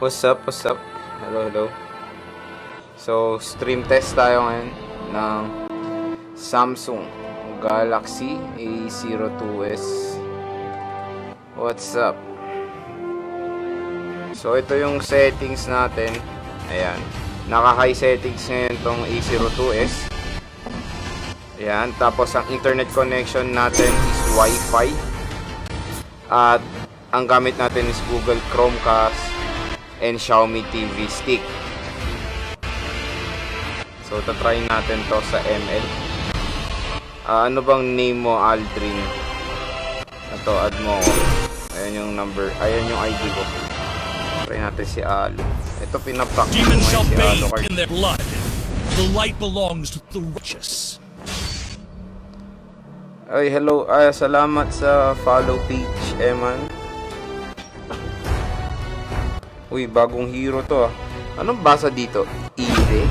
What's up? What's up? Hello, hello. So, stream test tayo ngayon ng Samsung Galaxy A02s. What's up? So, ito yung settings natin. Ayan. Naka-high settings ngayon tong A02s. Ayan. Tapos, ang internet connection natin is Wi-Fi. At, ang gamit natin is Google Chromecast and Xiaomi TV stick. So, tatry natin to sa ML. Ano bang name mo, Aldrin? Ito, add mo ako. Ayan yung number. Ayan yung ID ko. Try natin si Alo. Ito, pinapractice ko ngayon si Alo card. The light belongs to the righteous. Ay, hello. Salamat sa follow page, Eman. Uy, bagong hero to ah. Anong basa dito? Eve?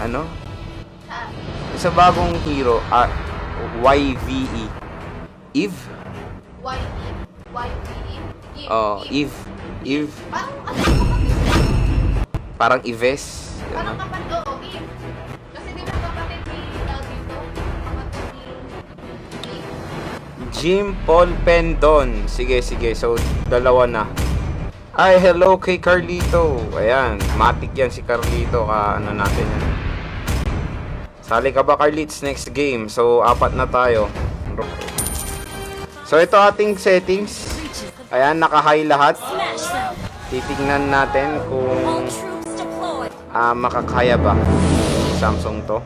Ano? Sa bagong hero, YVE. Eve? Oh, Eve. Eve. Parang Ives. Parang kapatid, oo, Eve. Kasi di ba kapatid ni dito? Kapatid ni Jim Paul Pendon. Sige, sige. So, dalawa na. Ay, hello kay Carlito. Ayan, matik yan si Carlito. Ano natin yan. Sali ka ba, Carlits, next game? So, 4 na tayo. So, ito ating settings. Ayan, naka-high lahat. Titignan natin kung makakaya ba Samsung to.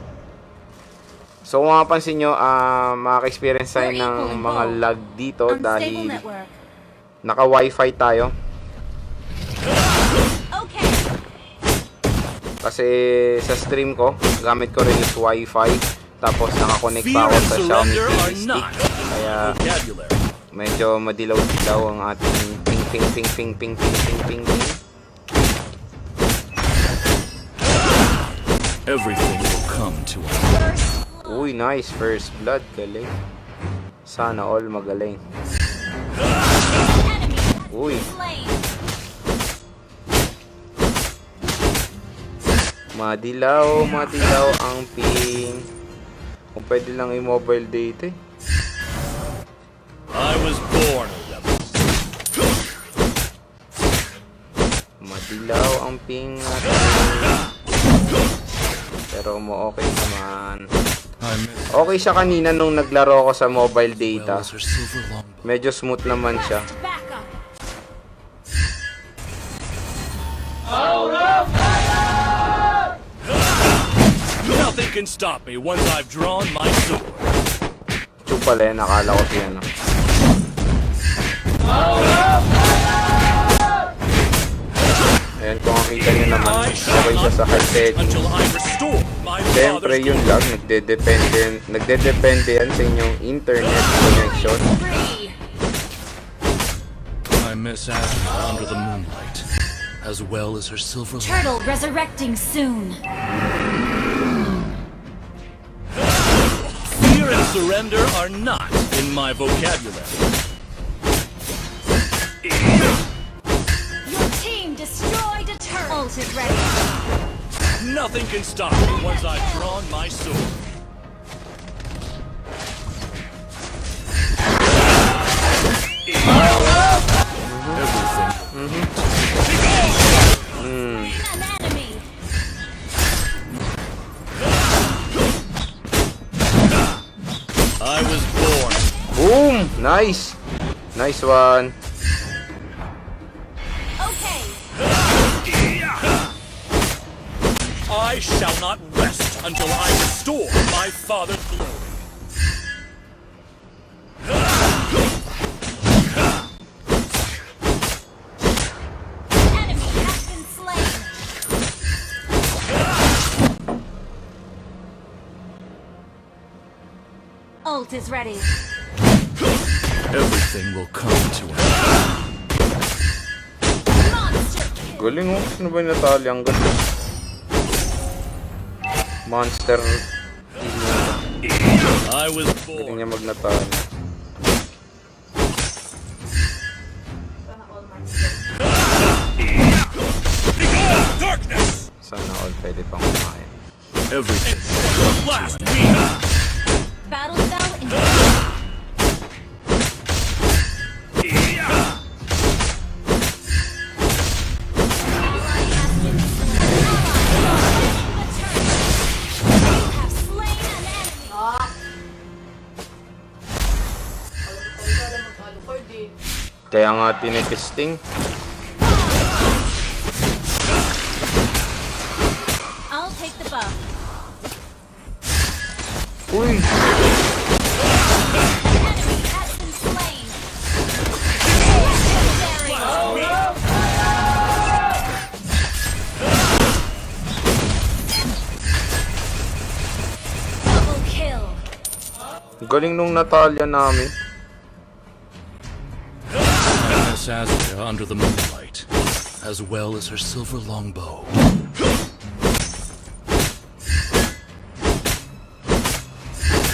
So, kung mapapansin nyo, makaka-experience tayo ng mga lag dito dahil naka-wifi tayo. Kasi sa stream ko, gamit ko rin is Wi-Fi. Tapos nakakonect pa ako sa Xiaomi TV stick. Kaya medyo madilaw-dilaw ang ating ping. Everything will come to us. Uy, nice. First blood. Galing. Sana all magaling. Uy. Madilaw ang ping. Kung pwede lang i-mobile data eh. I was born a rebel. Madilaw ang ping natin. Pero okay naman. Okay siya kanina nung naglaro ko sa mobile data. Medyo smooth naman siya. Nothing can stop me once I've drawn my sword. Chupale, nakala ko siya, no? Ayan, kung makita nyo naman, okay siya sa high settings. Siyempre, yun lang, nagdedepende yan sa inyong internet connection. I miss Ashley under the moonlight, as well as her silver turtle resurrecting soon. Fear and surrender are not in my vocabulary. Your team destroyed a turtle. Ult is ready. Nothing can stop me once I've drawn my sword. I was born. Boom! Nice! Nice one. Okay. I shall not rest until I restore my father's glory. Enemy has been slain. Ult is ready. Everything will come to an end. Monster kill. Galing oh. Sino ba yung natali? Ang ganda. Monster. I was Galing born. niya magnatali. Sana all monster. Everything. Last week. Battle spell in have slain an enemy. Ah! Alam mo mag-Alucard eh. Kaya nga tinitesting. I'll take the buff. Uy! An enemy has been slain. Legendary. Double kill. Galing nung Natalia namin. I miss Azria under the moonlight, as well as her silver longbow.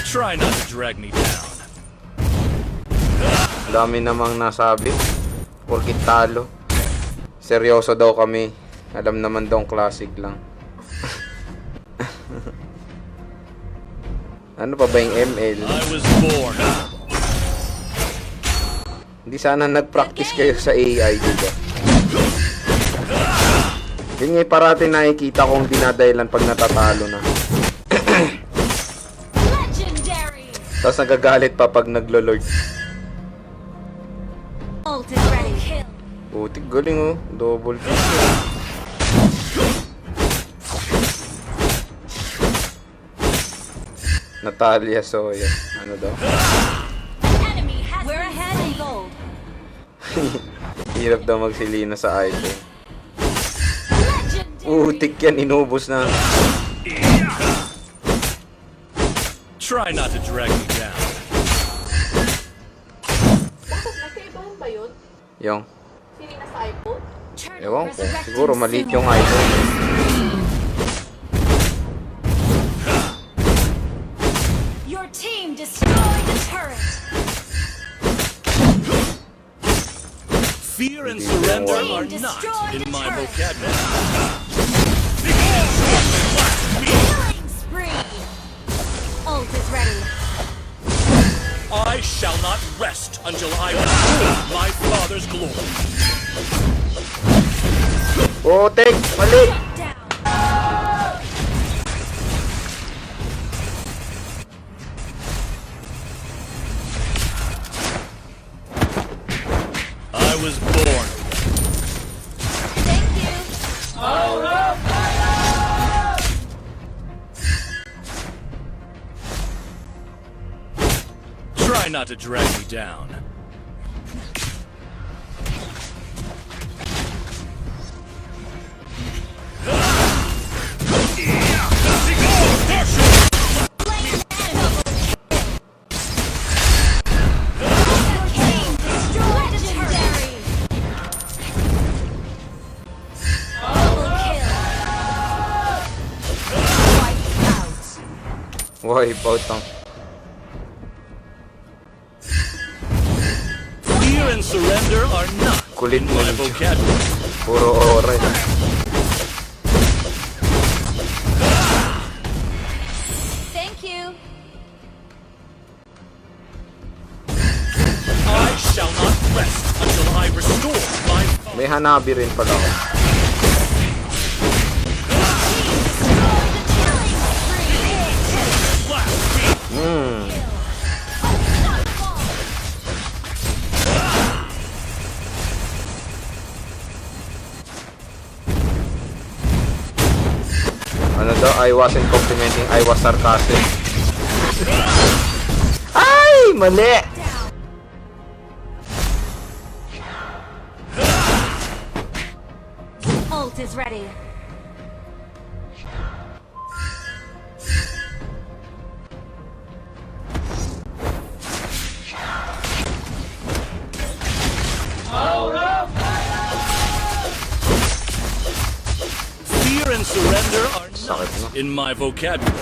Try not to drag me down. Dami namang nasabi. Porkit talo. Seryoso daw kami. Alam naman daw classic lang. Ano pa ba yung ML? I was born. Hindi sana nag-practice kayo sa AI, diba? Yun nga parati nakikita kong dinadahilan pag natatalo na. Legendary. Tapos nagagalit pa pag naglo-lord. Ult is ready. Kill. Butik, galing oh. Double kill. Natalia Soya. Ano daw? An enemy has We're ahead in gold. Hirap daw magsilina sa item. Legendary. Butik yan, inubos na. Try not to drag me down. Bakit nagkaibahan ba yun? Yung, Sili na sa iPhone? Turtle ewan ko. resurrecting Siguro maliit soon. yung item. Your team destroyed the turret. Fear and surrender are Team not destroyed in the my turret. vocabulary. Killing spree. Ult is ready. I shall not rest until I restore my father's glory. Butik! Mali! Down. I was born. Thank you. Try not to drag me down. Team destroyed the legendary. Double kill. Wipe out. Wipe out ang... Fear and surrender are not Kulit in mo my yun. vocabulary. Puro aura eh. Thank you. I shall not rest until I restore my father. May Hanabi rin pala ako. Ano daw? I wasn't complimenting, I was sarcastic. Ay! Mali! Ult is ready. Fear and surrender are Sakit no? not in my vocabulary.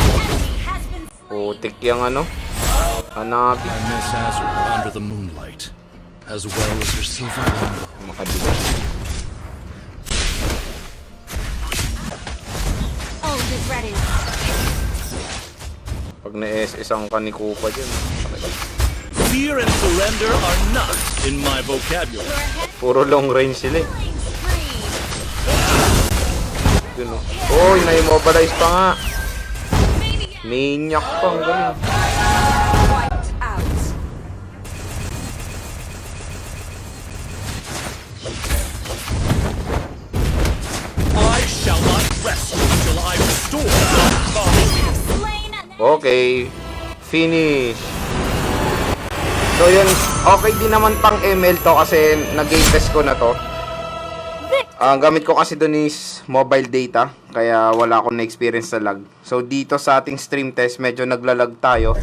Enemy has been slain. Putik yung ano? Hanabi. I miss Azria under the moonlight, as well as her silver longbow. Makadiba. Pag na-SS ang kanikupa dyan. Fear and surrender are not in my vocabulary. Puro long range sila eh. Killing spree. Yun o. Uy, na-immobilize pa nga. Maniac pa, ang galing. Wiped out. I shall not rest until I restore my father's Slain an Okay. Finish. So yun, okay din naman pang ML to kasi nag-game test ko na to. Ang gamit ko kasi dun is mobile data, kaya wala akong na-experience sa lag. So dito sa ating stream test, medyo naglalag tayo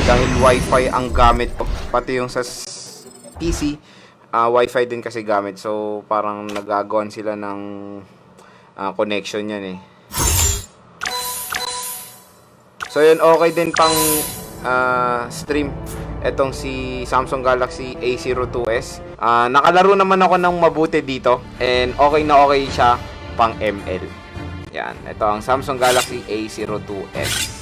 dahil wifi ang gamit ko. Pati yung sa PC, wifi din kasi gamit. So parang nagagawan sila ng connection yan eh. So yun, okay din pang stream etong si Samsung Galaxy A02s. Nakalaro naman ako ng mabuti dito and okay na okay siya pang ML. Yan, ito ang Samsung Galaxy A02s.